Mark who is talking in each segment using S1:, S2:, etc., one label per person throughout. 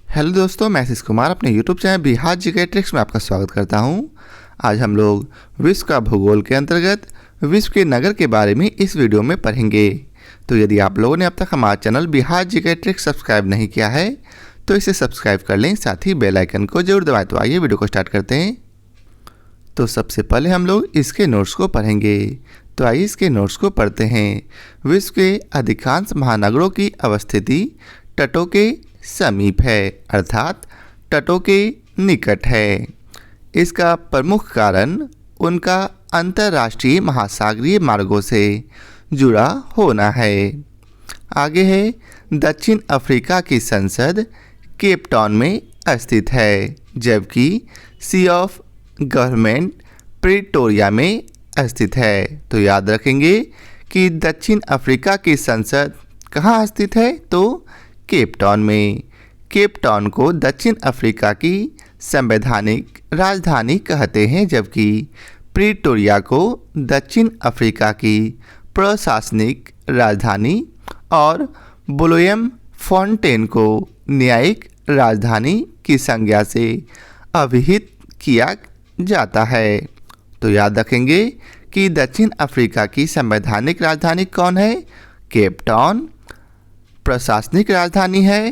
S1: Hello दोस्तों, मैं आशीष कुमार अपने YouTube channel Bihar GK tricks में आपका स्वागत करता हूं। आज हम लोग विश्व का भूगोल के अंतर्गत विश्व के नगर के बारे में इस वीडियो में पढ़ेंगे। तो यदि आप लोगों ने अब तक हमारा channel Bihar GK tricks subscribe नहीं किया है तो इसे सब्सक्राइब कर लें, साथ ही बेल आइकन को जरूर दबाएं। तो आइए वीडियो को स्टार्ट करते हैं। तो सबसे पहले हम लोग इसके नोट्स को पढ़ेंगे। तो आइए इसके नोट्स को पढ़ते हैं। विश्व के अधिकांश महानगरों की अवस्थिति तटों के समीप है, अर्थात तटों के निकट है। इसका प्रमुख कारण उनका अंतर्राष्ट्रीय महासागरीय मार्गों से जुड़ा होना है। आगे है, दक्षिण अफ्रीका की संसद केप टाउन में स्थित है, जबकि सी ऑफ गवर्नमेंट प्रिटोरिया में स्थित है। तो याद रखेंगे कि दक्षिण अफ्रीका की संसद कहाँ स्थित है, तो केप टाउन में। केप टाउन को दक्षिण अफ्रीका की संवैधानिक राजधानी कहते हैं, जबकि प्रिटोरिया को दक्षिण अफ्रीका की प्रशासनिक राजधानी और ब्लोएम फाउंटेन को न्यायिक राजधानी की संज्ञा से अभिहित किया जाता है। तो याद रखेंगे कि दक्षिण अफ्रीका की संवैधानिक राजधानी कौन है, केप टाउन। प्रशासनिक राजधानी है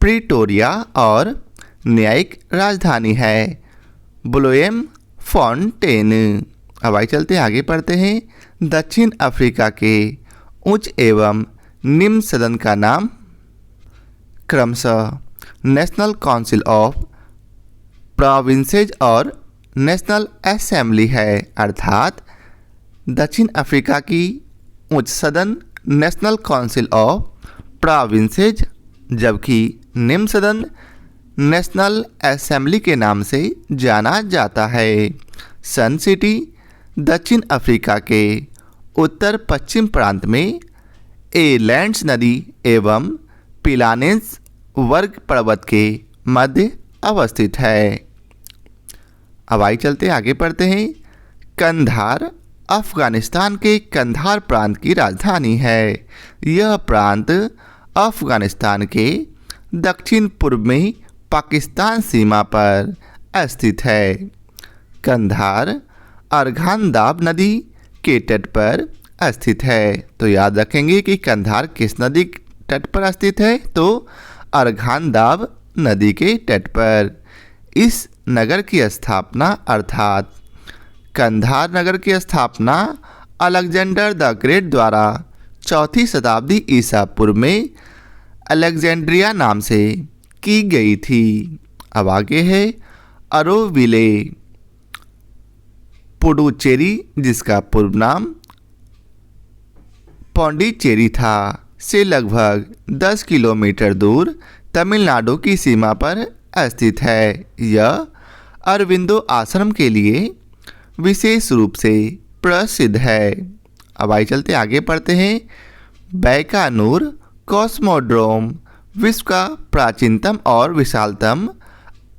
S1: प्रिटोरिया और न्यायिक राजधानी है ब्लोएम फाउंटेन। अब आइए चलते आगे पढ़ते हैं। दक्षिण अफ्रीका के उच्च एवं निम्न सदन का नाम क्रमशः नेशनल काउंसिल ऑफ प्रोविंसेस और नेशनल असेंबली है, अर्थात दक्षिण अफ्रीका की उच्च सदन नेशनल काउंसिल ऑफ प्रोविंसेस, जबकि निम्न सदन नेशनल असेंबली के नाम से जाना जाता है। सन सिटी दक्षिण अफ्रीका के उत्तर पश्चिम प्रांत में एलैंड्स नदी एवं पिलानेंस वर्ग पर्वत के मध्य अवस्थित है। अब आइए चलते आगे पढ़ते हैं। कंधार अफगानिस्तान के कंधार प्रांत की राजधानी है। यह प्रांत अफगानिस्तान के दक्षिण पूर्व में पाकिस्तान सीमा पर स्थित है। कंधार अर्घानदाब नदी के तट पर स्थित है। तो याद रखेंगे कि कंधार किस नदी तट पर स्थित है, तो अर्घानदाब नदी के तट पर। इस नगर की स्थापना अर्थात कंधार नगर की स्थापना अलेक्जेंडर द ग्रेट द्वारा 4वीं शताब्दी ईसा पूर्व में अलेक्जेंड्रिया नाम से की गई थी। अब आगे है अरोविले पुडुचेरी, जिसका पूर्व नाम पौंडीचेरी था, से लगभग 10 किलोमीटर दूर तमिलनाडु की सीमा पर स्थित है। यह अरविंदो आश्रम के लिए विशेष रूप से प्रसिद्ध है। अब आइए चलते आगे पढ़ते हैं। बैकानूर कॉस्मोड्रोम विश्व का प्राचीनतम और विशालतम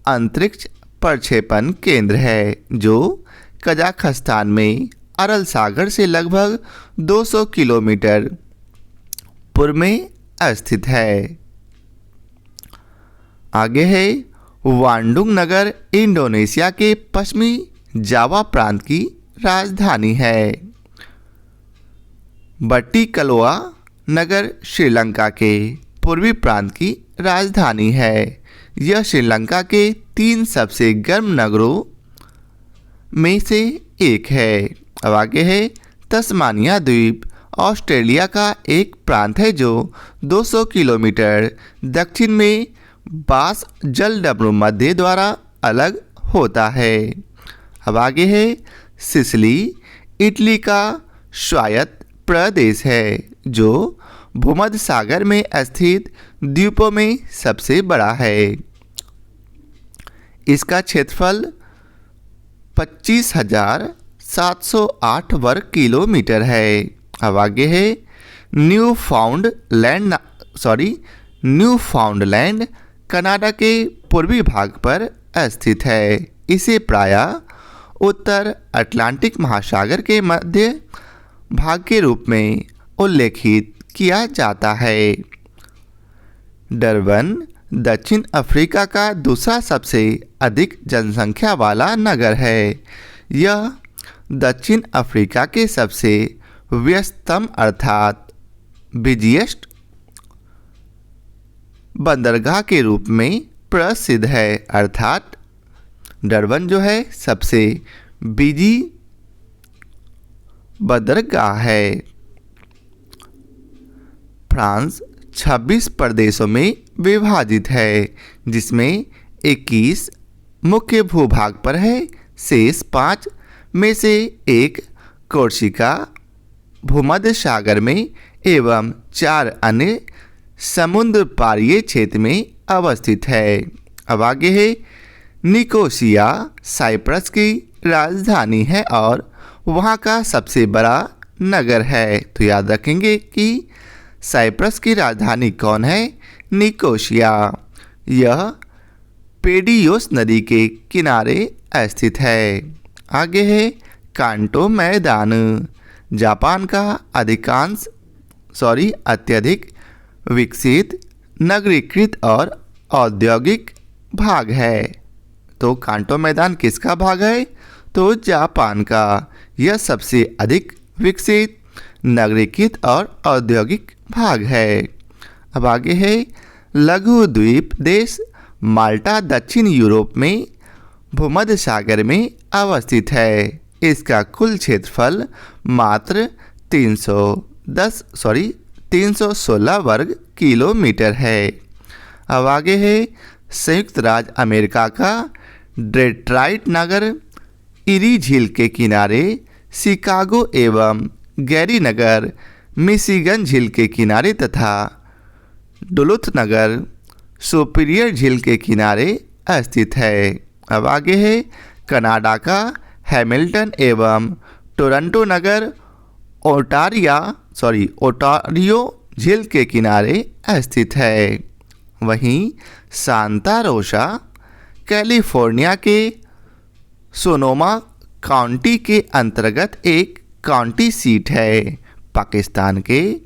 S1: अंतरिक्ष प्रक्षेपण केंद्र है, जो कजाखस्तान में अरल सागर से लगभग 200 किलोमीटर पूर्व में स्थित है। आगे है वांडुंग नगर इंडोनेशिया के पश्चिमी जावा प्रांत की राजधानी है। बट्टिकलोआ नगर श्रीलंका के पूर्वी प्रांत की राजधानी है। यह श्रीलंका के 3 सबसे गर्म नगरों में से एक है। अब आगे है तस्मानिया द्वीप ऑस्ट्रेलिया का एक प्रांत है, जो 200 किलोमीटर दक्षिण में बास जलडमरू मध्य द्वारा अलग होता है। अब आगे है सिसिली इटली का स्वायत्त प्रदेश है, जो भूमध्य सागर में स्थित द्वीपों में सबसे बड़ा है। इसका क्षेत्रफल 25,708 वर्ग किलोमीटर है। अब आगे है न्यूफाउंडलैंड कनाडा के पूर्वी भाग पर स्थित है। इसे प्रायः उत्तर अटलांटिक महासागर के मध्य भाग के रूप में उल्लेखित किया जाता है। डरबन दक्षिण अफ्रीका का दूसरा सबसे अधिक जनसंख्या वाला नगर है। यह दक्षिण अफ्रीका के सबसे व्यस्ततम अर्थात बिजिएस्ट बंदरगाह के रूप में प्रसिद्ध है, अर्थात डरबन जो है सबसे बिजी बंदरगाह है। फ्रांस 26 प्रदेशों में विभाजित है, जिसमें 21 मुख्य भूभाग पर है। शेष 5 में से एक कोर्सिका भूमध्य सागर में एवं 4 अन्य समुद्र पारीय क्षेत्र में अवस्थित है। अब आगे है निकोसिया साइप्रस की राजधानी है और वहाँ का सबसे बड़ा नगर है। तो याद रखेंगे कि साइप्रस की राजधानी कौन है? निकोसिया। यह पेडियोस नदी के किनारे स्थित है। आगे है कांटो मैदान, जापान का अत्यधिक विकसित नगरीकृत और औद्योगिक भाग है। तो कांटो मैदान किसका भाग है? तो जापान का। यह सबसे अधिक विकसित नगरीकृत और औद्योगिक भाग है। अब आगे है लघु द्वीप देश माल्टा दक्षिण यूरोप में भूमध्य सागर में अवस्थित है। इसका कुल क्षेत्रफल मात्र 316 वर्ग किलोमीटर है। अब आगे है संयुक्त राज्य अमेरिका का डेट्रॉइट नगर, इरी झील के किनारे शिकागो एवं गैरी नगर मिशिगन झील के किनारे तथा डुलुथ नगर सुपीरियर झील के किनारे स्थित है। अब आगे है कनाडा का हैमिल्टन एवं टोरंटो नगर ओटारियो झील के किनारे स्थित है। वहीं सांता रोसा कैलिफोर्निया के सोनोमा काउंटी के अंतर्गत एक काउंटी सीट है। पाकिस्तान के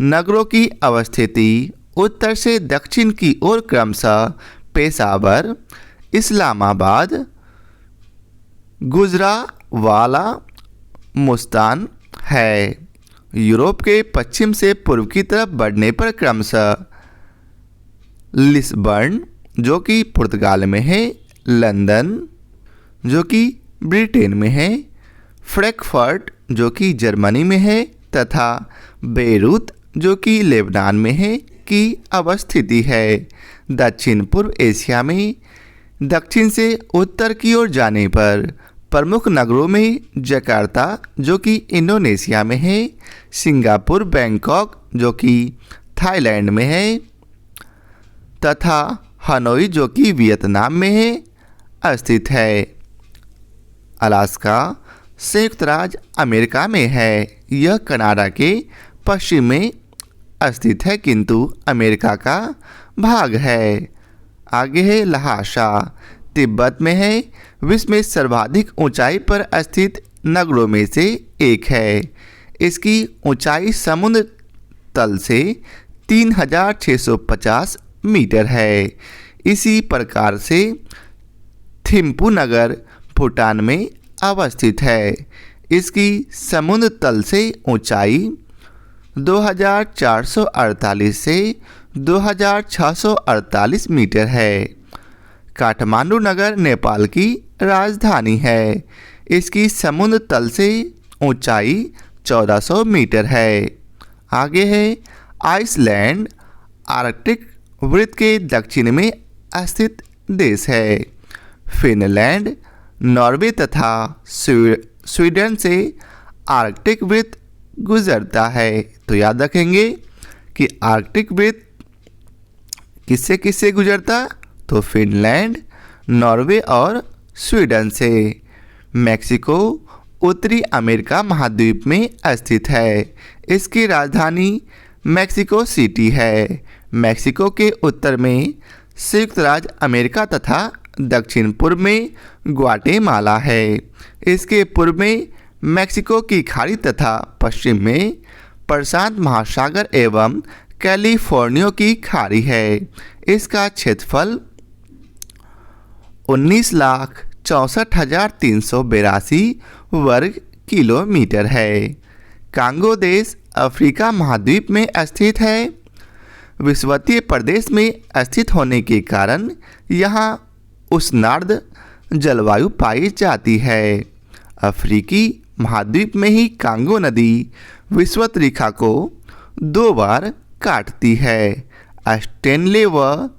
S1: नगरों की अवस्थिति उत्तर से दक्षिण की ओर क्रमशः पेशावर, इस्लामाबाद, गुजरावाला, मुल्तान है। यूरोप के पश्चिम से पूर्व की तरफ बढ़ने पर क्रमशः लिस्बर्न जो कि पुर्तगाल में है, लंदन जो कि ब्रिटेन में है, फ्रैंकफर्ट जो कि जर्मनी में है तथा बेरूत जो कि लेबनान में है की अवस्थिति है। दक्षिण पूर्व एशिया में दक्षिण से उत्तर की ओर जाने पर प्रमुख नगरों में जकार्ता जो कि इंडोनेशिया में है, सिंगापुर, बैंकॉक जो कि थाईलैंड में है तथा हनोई जो कि वियतनाम में है स्थित है। अलास्का संयुक्त राज्य अमेरिका में है। यह कनाडा के पश्चिम में स्थित है किंतु अमेरिका का भाग है। आगे है लहासा, तिब्बत में है। विश्व में सर्वाधिक ऊंचाई पर स्थित नगरों में से एक है। इसकी ऊंचाई समुद्र तल से 3650 मीटर है। इसी प्रकार से थिम्पू नगर भूटान में अवस्थित है। इसकी समुद्र तल से ऊंचाई 2448 से 2648 मीटर है। काठमांडू नगर नेपाल की राजधानी है। इसकी समुद्र तल से ऊंचाई 1400 मीटर है। आगे है आइसलैंड, आर्कटिक वृत्त के दक्षिण में स्थित देश है। फिनलैंड, नॉर्वे तथा स्वीडन से आर्कटिक वृत्त गुजरता है। तो याद रखेंगे कि आर्कटिक वृत्त किससे किससे गुजरता? तो फिनलैंड, नॉर्वे और स्वीडन से। मैक्सिको उत्तरी अमेरिका महाद्वीप में स्थित है। इसकी राजधानी मैक्सिको सिटी है। मैक्सिको के उत्तर में संयुक्त राज्य अमेरिका तथा दक्षिण पूर्व में ग्वाटेमाला है। इसके पूर्व में मैक्सिको की खाड़ी तथा पश्चिम में प्रशांत महासागर एवं कैलिफोर्निया की खाड़ी है। इसका क्षेत्रफल 19,64,382 वर्ग किलोमीटर है। कांगो देश अफ्रीका महाद्वीप में स्थित है। विषुवतीय प्रदेश में स्थित होने के कारण यहाँ उष्णार्द्र जलवायु पाई जाती है। अफ्रीकी महाद्वीप में ही कांगो नदी विषुवत रेखा को 2 बार काटती है। स्टेनले व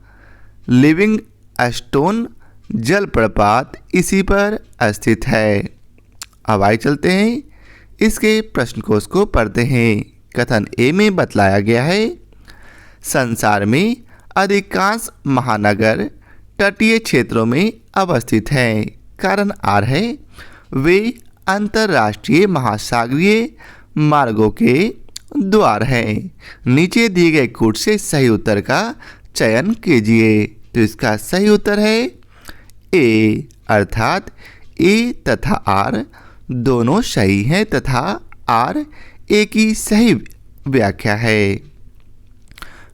S1: लिविंगस्टोन जलप्रपात इसी पर स्थित है। अब आइए चलते हैं इसके प्रश्न कोश को पढ़ते हैं। कथन ए में बतलाया गया है, संसार में अधिकांश महानगर तटीय क्षेत्रों में अवस्थित हैं। कारण आर है, वे अंतर्राष्ट्रीय महासागरीय मार्गों के द्वार हैं। नीचे दिए गए कोड से सही उत्तर का चयन कीजिए। तो इसका सही उत्तर है ए, अर्थात ए तथा आर दोनों सही हैं तथा आर ए की सही व्याख्या है।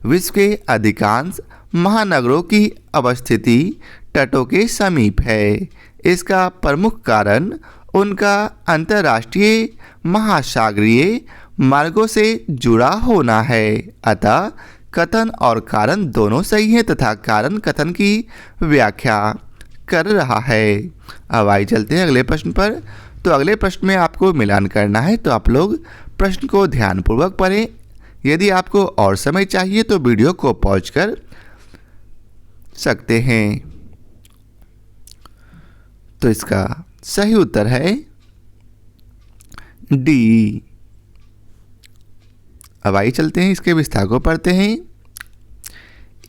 S1: विश्व के अधिकांश महानगरों की अवस्थिति तटों के समीप है। इसका प्रमुख कारण उनका अंतर्राष्ट्रीय महासागरीय मार्गों से जुड़ा होना है। अतः कथन और कारण दोनों सही हैं तथा कारण कथन की व्याख्या कर रहा है। अब आइए चलते हैं अगले प्रश्न पर। तो अगले प्रश्न में आपको मिलान करना है, तो आप लोग प्रश्न को ध्यानपूर्वक पढ़ें। यदि आपको और समय चाहिए तो वीडियो को पॉज कर सकते हैं। तो इसका सही उत्तर है डी। अब आइए चलते हैं इसके विस्तार को पढ़ते हैं।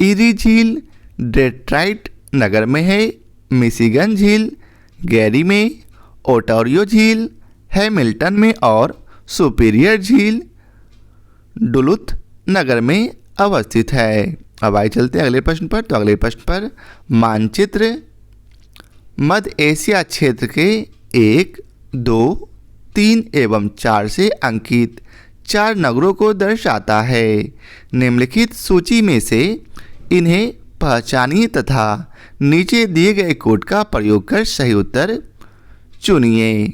S1: ईरी झील डेट्राइट नगर में है। मिशिगन झील गैरी में, ओटारियो झील हैमिल्टन में और सुपीरियर झील डुलुथ नगर में अवस्थित है। अब आइए चलते हैं अगले प्रश्न पर। तो अगले प्रश्न पर मानचित्र मध्य एशिया क्षेत्र के 1, 2, 3 एवं 4 से अंकित 4 नगरों को दर्शाता है। निम्नलिखित सूची में से इन्हें पहचानिए तथा नीचे दिए गए कोड का प्रयोग कर सही उत्तर चुनिए।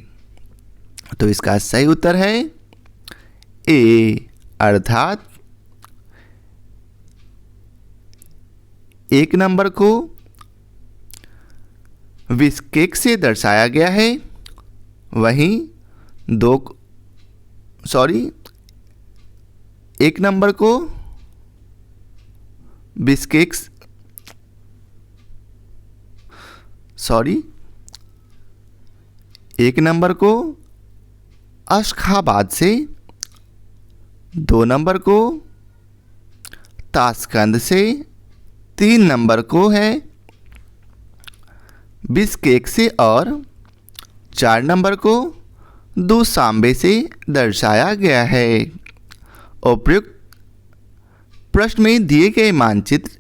S1: तो इसका सही उत्तर है ए, अर्थात 1 नंबर को बिश्केक से दर्शाया गया है। वहीं 1 नंबर को बिश्केक 1 नंबर को अशखाबाद से, 2 नंबर को ताशकंद से, 3 नंबर को है बिश्केक से और 4 नंबर को दुशांबे से दर्शाया गया है। उपयुक्त प्रश्न में दिए गए मानचित्र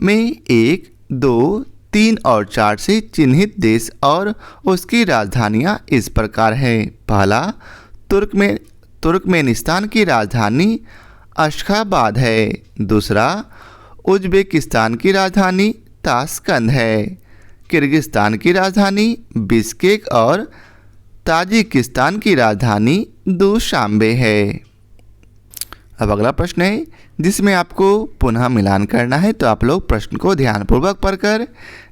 S1: में 1, 2, 3 और 4 से चिन्हित देश और उसकी राजधानियां इस प्रकार हैं। पहला, तुर्कमेनिस्तान की राजधानी अशखाबाद है। दूसरा, उज्बेकिस्तान की राजधानी ताशकंद है। किर्गिस्तान की राजधानी बिश्केक और ताजिकिस्तान की राजधानी दुशांबे है। अब अगला प्रश्न है जिसमें आपको पुनः मिलान करना है। तो आप लोग प्रश्न को ध्यानपूर्वक पढ़कर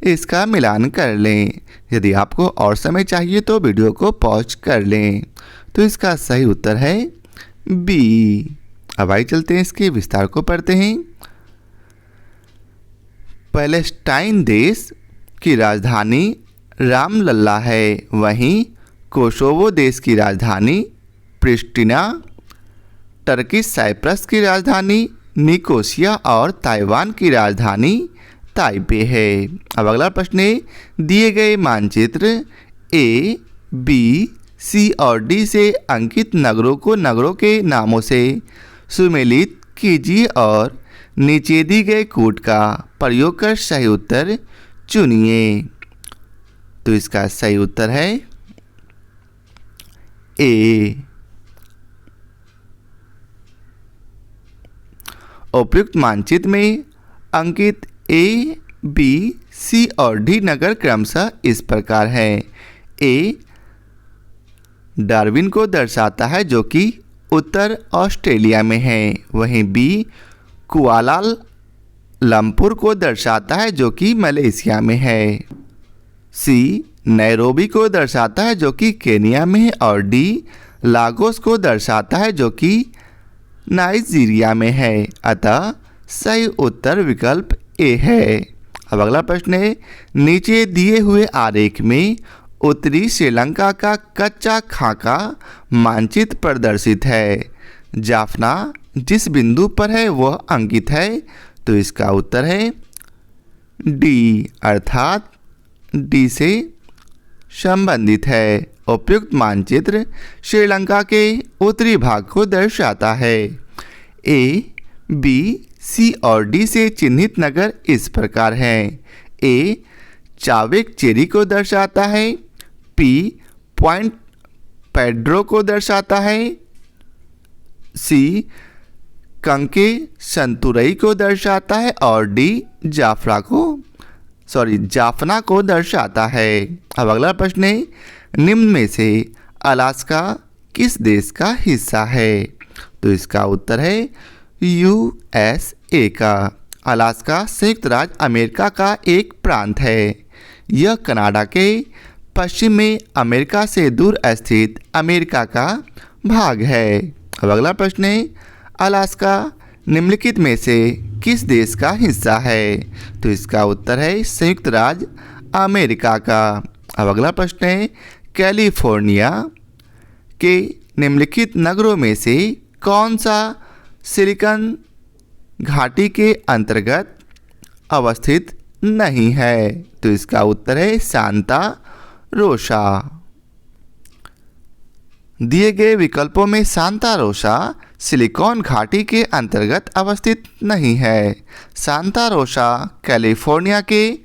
S1: इसका मिलान कर लें। यदि आपको और समय चाहिए तो वीडियो को पॉज कर लें। तो इसका सही उत्तर है बी। अब आइए चलते हैं इसके विस्तार को पढ़ते हैं। पैलेस्टाइन देश की राजधानी रामलल्ला है। वहीं कोसोवो देश की राजधानी प्रिस्टिना, टर्किश साइप्रस की राजधानी निकोसिया और ताइवान की राजधानी ताइपे है। अब अगला प्रश्न है, दिए गए मानचित्र ए, बी, सी और डी से अंकित नगरों को नगरों के नामों से सुमेलित कीजिए और नीचे दिए गए कोड का प्रयोग कर सही उत्तर चुनिए। तो इसका सही उत्तर है ए। उपयुक्त मानचित्र में अंकित ए, बी, सी और डी नगर क्रमशः इस प्रकार हैं। ए डार्विन को दर्शाता है जो कि उत्तर ऑस्ट्रेलिया में है। वहीं बी कुआलालंपुर को दर्शाता है जो कि मलेशिया में है। सी नैरोबी को दर्शाता है जो कि केनिया में है। और डी लागोस को दर्शाता है जो कि नाइजीरिया में है। अतः सही उत्तर विकल्प ए है। अब अगला प्रश्न है, नीचे दिए हुए आरेख में उत्तरी श्रीलंका का कच्चा खाका मानचित्र प्रदर्शित है। जाफना जिस बिंदु पर है वह अंकित है। तो इसका उत्तर है डी, अर्थात डी से संबंधित है। उपयुक्त मानचित्र श्रीलंका के उत्तरी भाग को दर्शाता है। ए, बी, सी और डी से चिन्हित नगर इस प्रकार हैं। ए चावेक चेरी को दर्शाता है। पी पॉइंट पेड्रो को दर्शाता है। सी कंके संतुरई को दर्शाता है। और डी जाफना को दर्शाता है। अब अगला प्रश्न है, निम्न में से अलास्का किस देश का हिस्सा है? तो इसका उत्तर है यूएसए का। अलास्का संयुक्त राज्य अमेरिका का एक प्रांत है। यह कनाडा के पश्चिम में अमेरिका से दूर स्थित अमेरिका का भाग है। अब अगला प्रश्न है, अलास्का निम्नलिखित में से किस देश का हिस्सा है? तो इसका उत्तर है संयुक्त राज्य अमेरिका का। अब अगला प्रश्न है, कैलिफोर्निया के निम्नलिखित नगरों में से कौन सा सिलिकॉन घाटी के अंतर्गत अवस्थित नहीं है? तो इसका उत्तर है सांता रोसा। दिए गए विकल्पों में सांता रोसा सिलिकॉन घाटी के अंतर्गत अवस्थित नहीं है। सांता रोसा कैलिफोर्निया के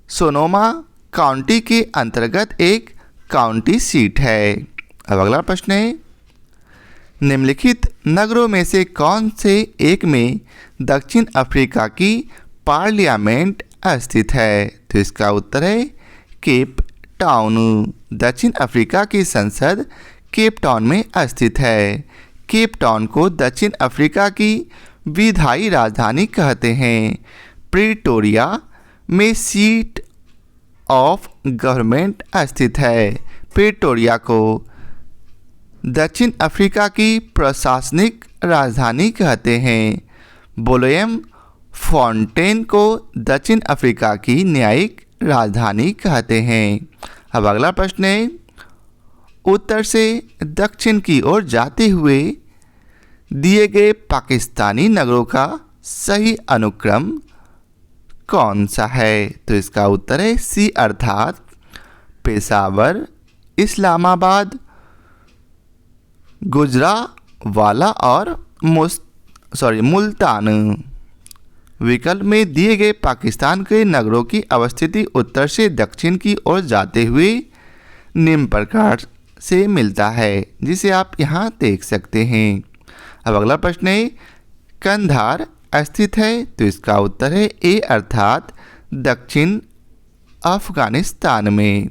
S1: सोनोमा काउंटी के अंतर्गत एक काउंटी सीट है। अब अगला प्रश्न है, निम्नलिखित नगरों में से कौन से एक में दक्षिण अफ्रीका की पार्लियामेंट स्थित है? तो इसका उत्तर है केप टाउन। दक्षिण अफ्रीका की संसद केप टाउन में स्थित है। केप टाउन को दक्षिण अफ्रीका की विधायी राजधानी कहते हैं। प्रिटोरिया में सीट ऑफ गवर्नमेंट स्थित है। प्रिटोरिया को दक्षिण अफ्रीका की प्रशासनिक राजधानी कहते हैं। बोलोएम फॉन्टेन को दक्षिण अफ्रीका की न्यायिक राजधानी कहते हैं। अब अगला प्रश्न है, उत्तर से दक्षिण की ओर जाते हुए दिए गए पाकिस्तानी नगरों का सही अनुक्रम कौन सा है? तो इसका उत्तर है सी, अर्थात पेशावर, इस्लामाबाद, गुजरावाला और मुल्तान। विकल्प में दिए गए पाकिस्तान के नगरों की अवस्थिति उत्तर से दक्षिण की ओर जाते हुए निम्न प्रकार से मिलता है, जिसे आप यहाँ देख सकते हैं। अब अगला प्रश्न है, कंधार स्थित है? तो इसका उत्तर है ए, अर्थात दक्षिण अफगानिस्तान में।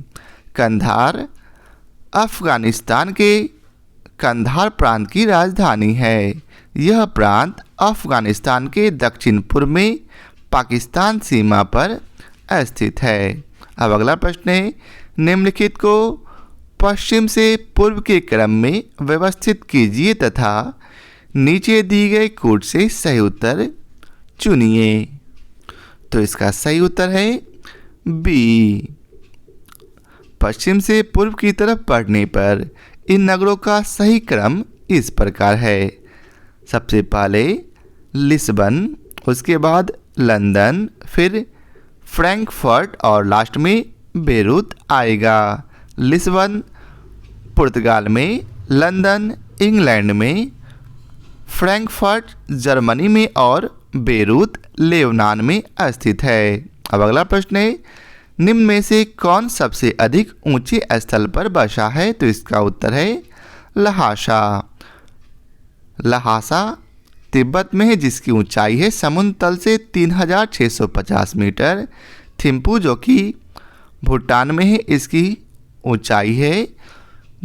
S1: कंधार अफगानिस्तान के कंधार प्रांत की राजधानी है। यह प्रांत अफगानिस्तान के दक्षिण पूर्व में पाकिस्तान सीमा पर स्थित है। अब अगला प्रश्न है, निम्नलिखित को पश्चिम से पूर्व के क्रम में व्यवस्थित कीजिए तथा नीचे दी गई कूट से सही उत्तर चुनिए। तो इसका सही उत्तर है बी। पश्चिम से पूर्व की तरफ बढ़ने पर इन नगरों का सही क्रम इस प्रकार है। सबसे पहले लिस्बन, उसके बाद लंदन, फिर फ्रैंकफर्ट और लास्ट में बेरूत आएगा। लिस्बन पुर्तगाल में, लंदन इंग्लैंड में, फ्रैंकफर्ट जर्मनी में और बेरूत लेबनान में स्थित है। अब अगला प्रश्न है, निम्न में से कौन सबसे अधिक ऊंचे स्थल पर बसा है? तो इसका उत्तर है लहासा। लहासा तिब्बत में है जिसकी ऊंचाई है समुद्र तल से 3650 मीटर। थिम्पू जो कि भूटान में है, इसकी ऊंचाई है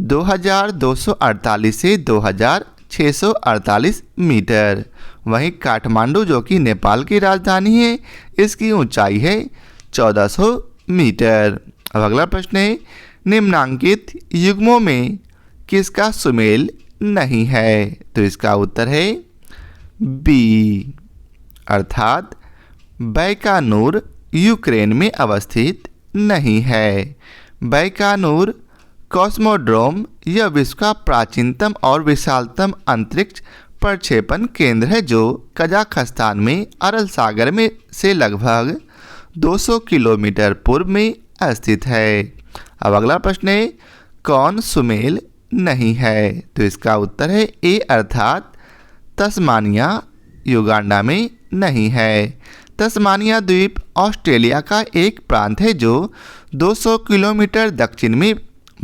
S1: 2248 से 2648 मीटर। वहीं काठमांडू जो कि नेपाल की राजधानी है, इसकी ऊंचाई है 1400 मीटर। अब अगला प्रश्न है, निम्नांकित युग्मों में किसका सुमेल नहीं है? तो इसका उत्तर है बी, अर्थात बैकानूर यूक्रेन में अवस्थित नहीं है। बैकानूर कॉस्मोड्रोम यह विश्व का प्राचीनतम और विशालतम अंतरिक्ष प्रक्षेपण केंद्र है जो कजाकिस्तान में अरल सागर में से लगभग 200 किलोमीटर पूर्व में स्थित है। अब अगला प्रश्न है, कौन सुमेल नहीं है? तो इसका उत्तर है ए, अर्थात तस्मानिया युगांडा में नहीं है। तस्मानिया द्वीप ऑस्ट्रेलिया का एक प्रांत है जो 200 किलोमीटर दक्षिण में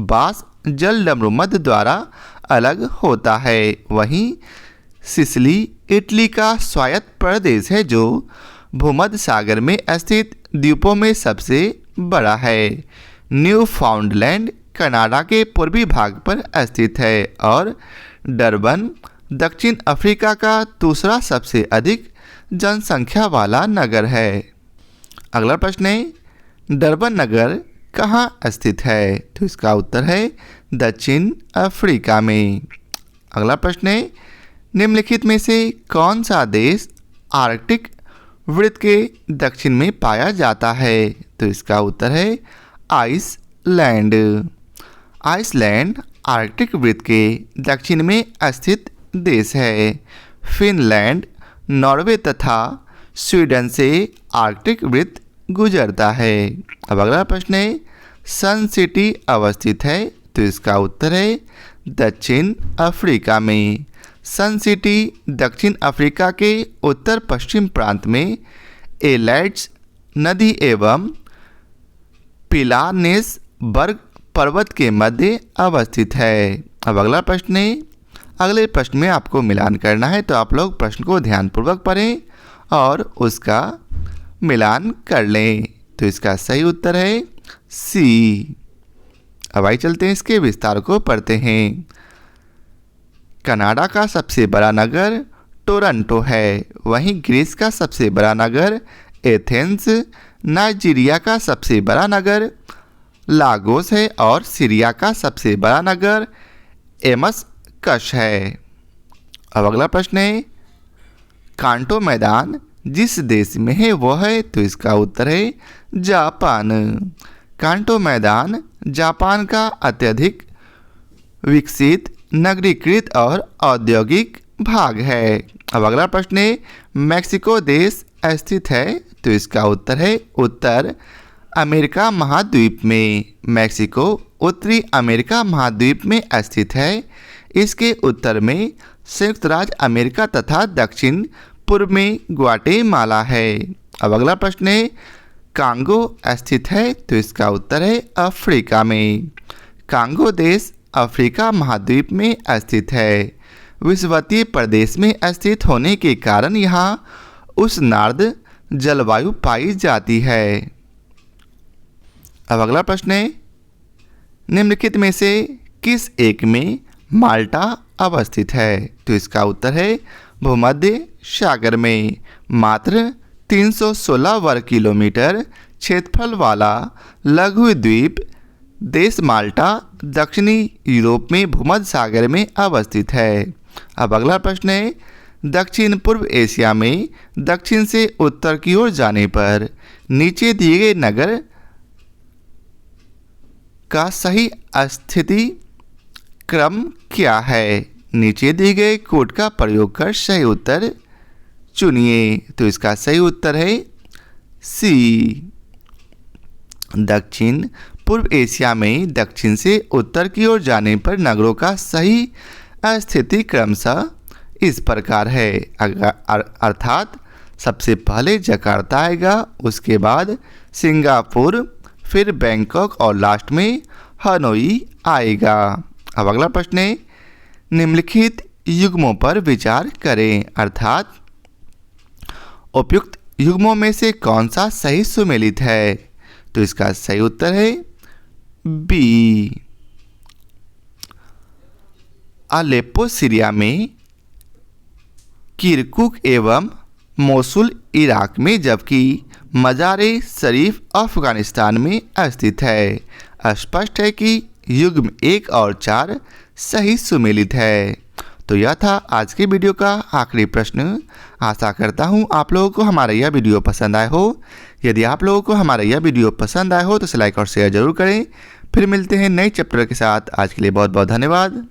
S1: बास जलडमरूमध्य द्वारा अलग होता है। वहीं सिसिली इटली का स्वायत्त प्रदेश है जो भूमध्य सागर में स्थित द्वीपों में सबसे बड़ा है। न्यू फाउंडलैंड कनाडा के पूर्वी भाग पर स्थित है और डरबन दक्षिण अफ्रीका का दूसरा सबसे अधिक जनसंख्या वाला नगर है। अगला प्रश्न है, डरबन नगर कहाँ स्थित है? तो इसका उत्तर है दक्षिण अफ्रीका में। अगला प्रश्न है, निम्नलिखित में से कौन सा देश आर्कटिक वृत्त के दक्षिण में पाया जाता है? तो इसका उत्तर है आइसलैंड। आइसलैंड आर्कटिक वृत्त के दक्षिण में स्थित देश है। फिनलैंड, नॉर्वे तथा स्वीडन से आर्कटिक वृत्त गुजरता है। अब अगला प्रश्न है, सन सिटी अवस्थित है? तो इसका उत्तर है दक्षिण अफ्रीका में। सन सिटी दक्षिण अफ्रीका के उत्तर पश्चिम प्रांत में एलाइड्स नदी एवं पिलानेसबर्ग पर्वत के मध्य अवस्थित है। अब अगला प्रश्न है, अगले प्रश्न में आपको मिलान करना है, तो आप लोग प्रश्न को ध्यानपूर्वक पढ़ें और उसका मिलान कर लें। तो इसका सही उत्तर है सी। अब आइए चलते हैं इसके विस्तार को पढ़ते हैं। कनाडा का सबसे बड़ा नगर टोरंटो है। वहीं ग्रीस का सबसे बड़ा नगर एथेंस, नाइजीरिया का सबसे बड़ा नगर लागोस है और सीरिया का सबसे बड़ा नगर एमस्कस है। अब अगला प्रश्न है, कांटो मैदान जिस देश में है वह है? तो इसका उत्तर है जापान। कांटो मैदान जापान का अत्यधिक विकसित, नगरीकृत और औद्योगिक भाग है। अब अगला प्रश्न है, मैक्सिको देश स्थित है? तो इसका उत्तर है उत्तर अमेरिका महाद्वीप में। मैक्सिको उत्तरी अमेरिका महाद्वीप में स्थित है। इसके उत्तर में संयुक्त राज्य अमेरिका तथा दक्षिण पूर्व में ग्वाटेमाला है। अब अगला प्रश्न है, कांगो स्थित है? तो इसका उत्तर है अफ्रीका में। कांगो देश अफ्रीका महाद्वीप में स्थित है। विषुवतीय प्रदेश में स्थित होने के कारण यहाँ उष्णार्द्र जलवायु पाई जाती है। अब अगला प्रश्न है, निम्नलिखित में से किस एक में माल्टा अवस्थित है? तो इसका उत्तर है भूमध्य सागर में। मात्र 316 वर्ग किलोमीटर क्षेत्रफल वाला लघु द्वीप देश माल्टा दक्षिणी यूरोप में भूमध्य सागर में अवस्थित है। अब अगला प्रश्न है, दक्षिण पूर्व एशिया में दक्षिण से उत्तर की ओर जाने पर नीचे दिए गए नगर का सही स्थिति क्रम क्या है? नीचे दिए गए कोड का प्रयोग कर सही उत्तर चुनिए। तो इसका सही उत्तर है सी। दक्षिण पूर्व एशिया में दक्षिण से उत्तर की ओर जाने पर नगरों का सही स्थिति क्रमशः इस प्रकार है, अर्थात सबसे पहले जकार्ता आएगा, उसके बाद सिंगापुर, फिर बैंकॉक और लास्ट में हनोई आएगा। अब अगला प्रश्न है, निम्नलिखित युग्मों पर विचार करें। अर्थात उपयुक्त युग्मों में से कौन सा सही सुमेलित है? तो इसका सही उत्तर है बी। अलेप्पो सीरिया में, किरकुक एवं मोसुल इराक में, जबकि मज़ार-ए शरीफ अफगानिस्तान में स्थित है। स्पष्ट है कि युग्म 1 और 4 सही सुमेलित है। तो यह था आज की वीडियो का आखिरी प्रश्न। आशा करता हूँ आप लोगों को हमारा यह वीडियो पसंद आया हो। यदि आप लोगों को हमारा यह वीडियो पसंद आया हो तो इसे लाइक और शेयर जरूर करें। फिर मिलते हैं नए चैप्टर के साथ। आज के लिए बहुत बहुत धन्यवाद।